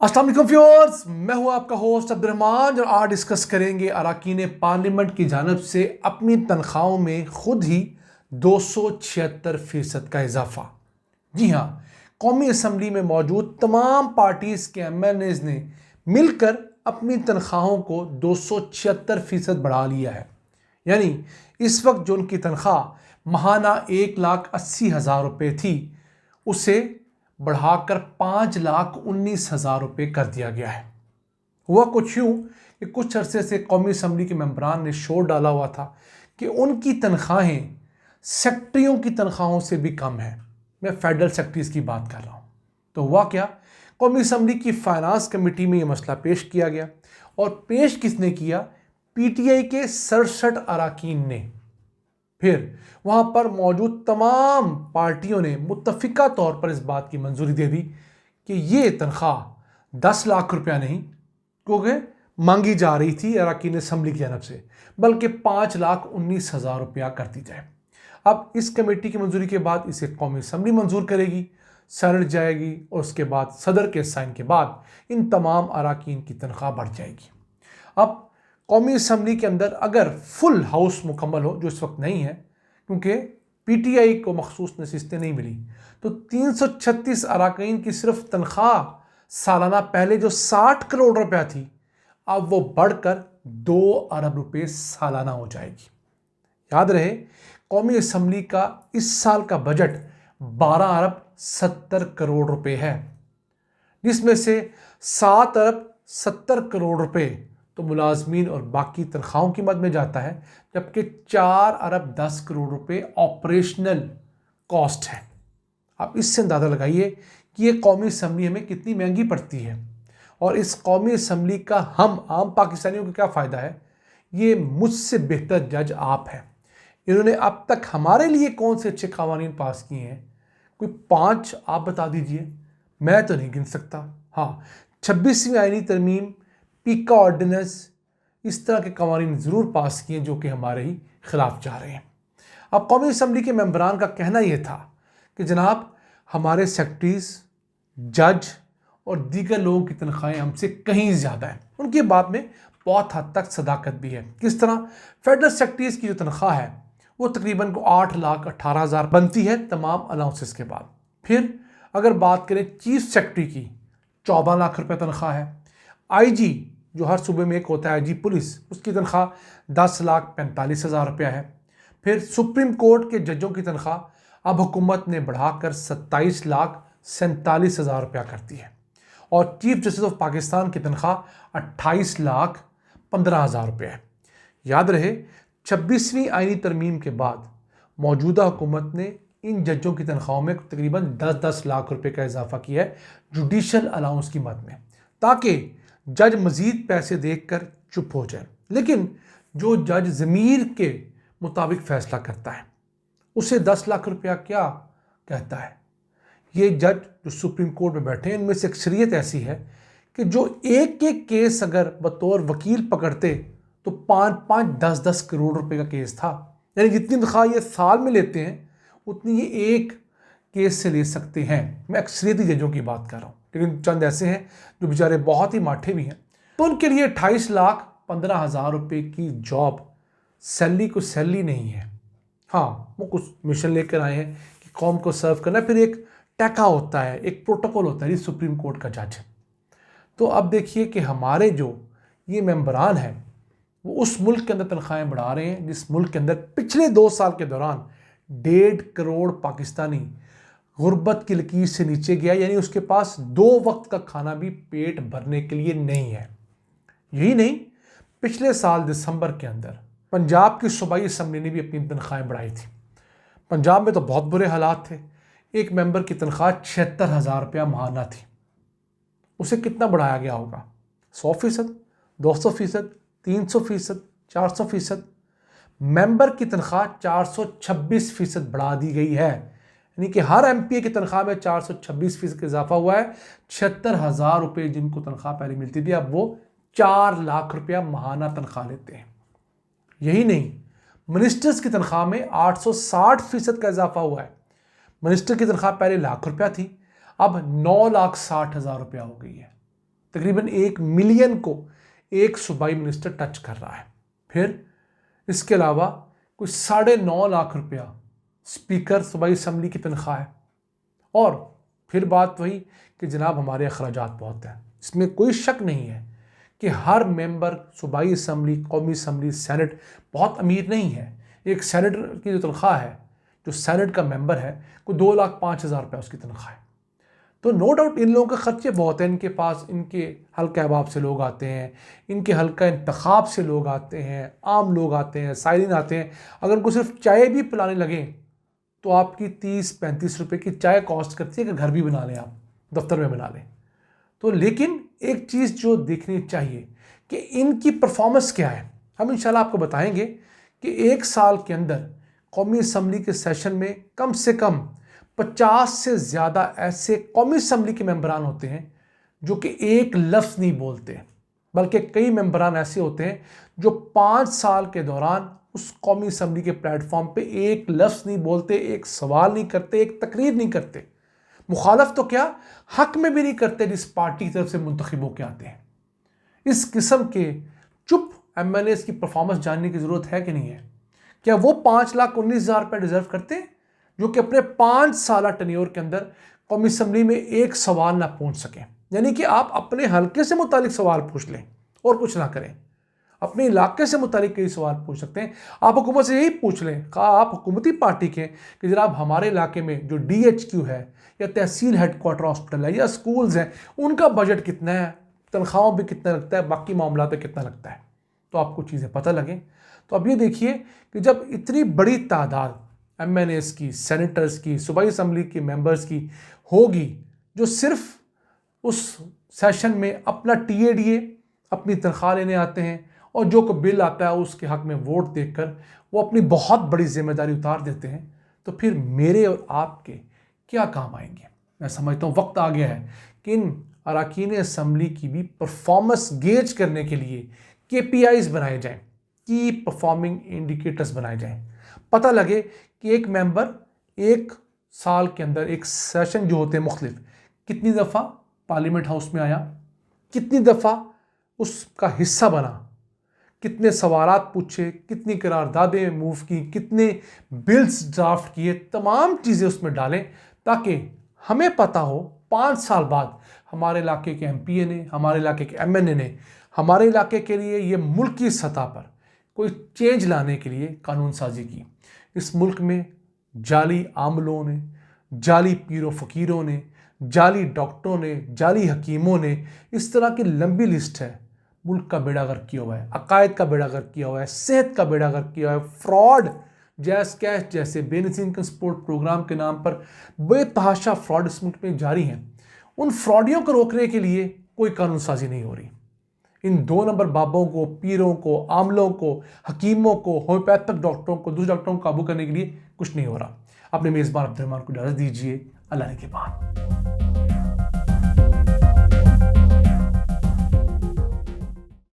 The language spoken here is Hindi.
अस्सलाम वालेकुम व्यूअर्स, मैं हूं आपका होस्ट अब्दुर्रहमान और आज डिस्कस करेंगे अरकान पार्लियामेंट की जानब से अपनी तनख्वाहों में खुद ही 276% का इजाफा। जी हाँ, कौमी असम्बली में मौजूद तमाम पार्टीज़ के MNAs ने मिलकर अपनी तनख्वाहों को 276% बढ़ा लिया है। यानी इस वक्त जो उनकी तनख्वाह महाना 1,80,000 रुपये थी, उसे बढ़ाकर 5,19,000 रुपये कर दिया गया है। हुआ कुछ यूँ कि कुछ अरसे से कौमी असम्बली के मेंबरान ने शोर डाला हुआ था कि उनकी तनख्वाहें सेक्रेटरियों की तनख्वाहों से भी कम है। मैं फेडरल सेक्रेटरीज़ की बात कर रहा हूँ। तो हुआ क्या, कौमी असम्बली की फाइनेंस कमेटी में ये मसला पेश किया गया और पेश किसने किया? PTI के 67 अरकान ने। फिर वहाँ पर मौजूद तमाम पार्टियों ने मुत्तफ़िका तौर पर इस बात की मंजूरी दे दी कि ये तनख्वाह 10 लाख रुपया नहीं, क्योंकि मांगी जा रही थी अरकान असम्बली की जानब से, बल्कि 5,19,000 रुपया कर दी जाए। अब इस कमेटी की मंजूरी के बाद इसे कौमी असम्बली मंजूर करेगी, सेनेट जाएगी और उसके बाद सदर के साइन के बाद इन तमाम अरकान की तनख्वाह बढ़ जाएगी। अब कौमी असम्बली के अंदर अगर फुल हाउस मुकम्मल हो, जो इस वक्त नहीं है क्योंकि PTI को मखसूस नशिस्तें नहीं मिली, तो 336 अरकान की सिर्फ तनख्वाह सालाना पहले जो 60 करोड़ रुपया थी, अब वो बढ़कर 2 अरब रुपये सालाना हो जाएगी। याद रहे, कौमी असम्बली का इस साल का बजट 12 अरब 70 करोड़ रुपये है, जिसमें से 7 अरब 70 करोड़ रुपये तो मुलाजमीन और बाकी तनख्वाहों की मद में जाता है, जबकि 4 अरब 10 करोड़ रुपए ऑपरेशनल कॉस्ट है। आप इससे अंदाज़ा लगाइए कि ये कौमी असम्बली हमें कितनी महंगी पड़ती है और इस कौमी असम्बली का हम आम पाकिस्तानियों को क्या फ़ायदा है। ये मुझसे बेहतर जज आप हैं। इन्होंने अब तक हमारे लिए कौन से अच्छे कानून पास किए हैं? कोई 5 आप बता दीजिए, मैं तो नहीं गिन सकता। हाँ, 26वीं आईनी तरमीम, पीका ऑर्डिनेंस, इस तरह के कवानीन ज़रूर पास किए जो कि हमारे ही ख़िलाफ़ जा रहे हैं। अब कौमी असम्बली के मेंबरान का कहना यह था कि जनाब, हमारे सेक्रेटरीज़, जज और दीगर लोगों की तनख्वाहें हमसे कहीं ज़्यादा हैं। उनकी बात में बहुत हद तक सदाकत भी है। किस तरह? फेडरल सेक्रेटरीज़ की जो तनख्वाह है वो तकरीबन को 8,18,000 बनती है तमाम अलाउंसेस के बाद। फिर अगर बात करें चीफ सेक्रेटरी की, 14 लाख रुपये तनख्वाह है। IG जो हर सूबे में एक होता है, IG पुलिस, उसकी तनख्वाह 10,45,000 रुपया है। फिर सुप्रीम कोर्ट के जजों की तनख्वाह अब हुकूमत ने बढ़ाकर 27,47,000 रुपया करती है और चीफ जस्टिस ऑफ पाकिस्तान की तनख्वाह 28,15,000 रुपया है। याद रहे, 26वीं आईनी तरमीम के बाद मौजूदा हुकूमत ने इन जजों की तनख्वाहों में तकरीबन 10-10 लाख रुपए का इजाफा किया है जुडिशल अलाउंस की मद में, ताकि जज मज़ीद पैसे देखकर चुप हो जाए। लेकिन जो जज ज़मीर के मुताबिक फ़ैसला करता है, उसे 10 लाख रुपया क्या कहता है? ये जज जो सुप्रीम कोर्ट में बैठे हैं, इनमें से अक्सरियत ऐसी है कि जो एक एक केस अगर बतौर वकील पकड़ते तो 5-5, 10-10 करोड़ रुपए का केस था। यानी जितनी तनख्वाह ये साल में लेते हैं, उतनी ये एक केस से ले सकते हैं। मैं अक्सरियती जजों की बात कर रहा हूँ, लेकिन चंद ऐसे हैं जो बेचारे बहुत ही माठे भी हैं, तो उनके लिए 28,15,000 रुपये की जॉब सैलरी को सैलरी नहीं है। हाँ, वो कुछ मिशन लेकर आए हैं कि कौम को सर्व करना, फिर एक टैका होता है, एक प्रोटोकॉल होता है सुप्रीम कोर्ट का जज। तो अब देखिए कि हमारे जो ये मेंबरान हैं वो उस मुल्क के अंदर तनख्वाहें बढ़ा रहे हैं जिस मुल्क के अंदर पिछले 2 साल के दौरान 1.5 करोड़ पाकिस्तानी गुर्बत की लकीर से नीचे गया, यानी उसके पास 2 वक्त का खाना भी पेट भरने के लिए नहीं है। यही नहीं, पिछले साल दिसंबर के अंदर पंजाब की सूबाई असम्बली ने भी अपनी तनख्वाहें बढ़ाई थी। पंजाब में तो बहुत बुरे हालात थे। एक मेंबर की तनख्वाह 76,000 रुपया महाना थी। उसे कितना बढ़ाया गया होगा? 100%, 200%, 300%, 400%। मेंबर की तनख्वाह 426% बढ़ा दी गई है। यानी कि हर MPA की तनख्वाह में 426% का इजाफा हुआ है। 76,000 रुपये जिनको तनख्वाह पहले मिलती थी, अब वो 4 लाख रुपया महाना तनख्वाह लेते हैं। यही नहीं, मिनिस्टर्स की तनख्वाह में 860% का इजाफा हुआ है। मिनिस्टर की तनख्वाह पहले लाख रुपया थी, अब 9,60,000 रुपया हो गई है। तकरीबन 1 मिलियन को एक सूबाई मिनिस्टर टच कर रहा है। फिर इसके अलावा कुछ 9.5 लाख रुपया स्पीकर सूबाई असम्बली की तनख्वाह है। और फिर बात वही कि जनाब हमारे अखराजात बहुत हैं। इसमें कोई शक नहीं है कि हर मेंबर सूबाई असम्बली, कौमी असम्बली, सेनेट बहुत अमीर नहीं है। एक सेनेटर की जो तनख्वाह है, जो सेनेट का मेंबर है, को 2,05,000 रुपये उसकी तनख्वाह है। तो नो डाउट इन लोगों के खर्चे बहुत हैं। इनके पास इनके हल्का अहबाब से लोग आते हैं, इनके हल्का इंतखाब से लोग आते हैं, आम लोग आते हैं, साइलिन आते हैं। अगर उनको सिर्फ चाय भी पिलाने लगें तो आपकी 30-35 रुपये की चाय कॉस्ट करती है कि घर भी बना लें, आप दफ्तर में बना लें। तो लेकिन एक चीज़ जो देखनी चाहिए कि इनकी परफॉर्मेंस क्या है। हम इंशाल्लाह आपको बताएंगे कि 1 साल के अंदर कौमी असम्बली के सेशन में कम से कम 50 से ज़्यादा ऐसे कौमी असम्बली के मेंबरान होते हैं जो कि एक लफ्ज़ नहीं बोलते, बल्कि कई मेंबरान ऐसे होते हैं जो 5 साल के दौरान उस कौमी असम्बली के प्लेटफॉर्म पे एक लफ्ज़ नहीं बोलते, एक सवाल नहीं करते, एक तकरीर नहीं करते, मुखालफ तो क्या हक में भी नहीं करते जिस पार्टी की तरफ से मुंतखब होकर आते हैं। इस किस्म के चुप MLAs की परफॉर्मेंस जानने की ज़रूरत है कि नहीं है? क्या वो 5,19,000 रुपये डिज़र्व करते हैं जो कि अपने 5 साल टेन्योर के अंदर कौमी असम्बली में एक सवाल ना पूछ सकें? यानी कि आप अपने हल्के से मुतालिक सवाल पूछ लें और कुछ ना करें। अपने इलाके से मुतालिक कई सवाल पूछ सकते हैं। आप हुकूमत से यही पूछ लें, कहा आप हुकूमती पार्टी के, कि जनाब हमारे इलाके में जो DHQ है या तहसील हेडक्वार्टर हॉस्पिटल है या स्कूल्स हैं, उनका बजट कितना है, तनख्वाहों पर कितना लगता है, बाकी मामला पे कितना लगता है, तो आपको चीज़ें पता लगें। तो अब ये देखिए कि जब इतनी बड़ी तादाद MLAs की, सेनेटर्स की, सूबाई असम्बली के मेंबर्स की होगी जो सिर्फ उस सेशन में अपना TADA, अपनी तनख्वाह लेने आते हैं और जो को बिल आता है उसके हक में वोट देकर वो अपनी बहुत बड़ी जिम्मेदारी उतार देते हैं, तो फिर मेरे और आपके क्या काम आएंगे? मैं समझता हूँ वक्त आ गया है कि इन अरकान असम्बली की भी परफॉर्मेंस गेज करने के लिए KPIs बनाए जाएं, की परफॉर्मिंग इंडिकेटर्स बनाए जाएं। पता लगे कि एक मेंबर 1 साल के अंदर एक सेशन जो होते हैं मुख्तलिफ, कितनी दफ़ा पार्लियामेंट हाउस में आया, कितनी दफ़ा उसका हिस्सा बना, कितने सवालात पूछे, कितनी करारदादें मूव की, कितने बिल्स ड्राफ्ट किए, तमाम चीज़ें उसमें डालें ताकि हमें पता हो 5 साल बाद हमारे इलाके के MPA ने, हमारे इलाके के MNA ने हमारे इलाके के लिए ये मुल्क की सतह पर कोई चेंज लाने के लिए कानून साजी की। इस मुल्क में जाली आमलों ने, जाली पीरों फ़कीरों ने, जाली डॉक्टरों ने, जाली हकीमों ने, इस तरह की लंबी लिस्ट है, मुल्क का बेड़ा गर्क किया हुआ है, अकायद का बेड़ा गर्क किया हुआ है, सेहत का बेड़ा गर्क किया हुआ है। फ्रॉड, जैस कैश जैसे बेनज़ीर इनकम सपोर्ट प्रोग्राम के नाम पर बेतहाशा फ्रॉड इस मुल्क में जारी हैं। उन फ्रॉडियों को रोकने के लिए कोई कानून साजी नहीं हो रही। इन 2 नंबर बाबों को, पीरों को, आमलों को, हकीमों को, होम्योपैथिक डॉक्टरों को, दूसरे डॉक्टरों को काबू करने के लिए कुछ नहीं हो रहा। अपने मेज़बान अब्दुल रहमान को इजाज़त दीजिए। अल्लाह के बाद।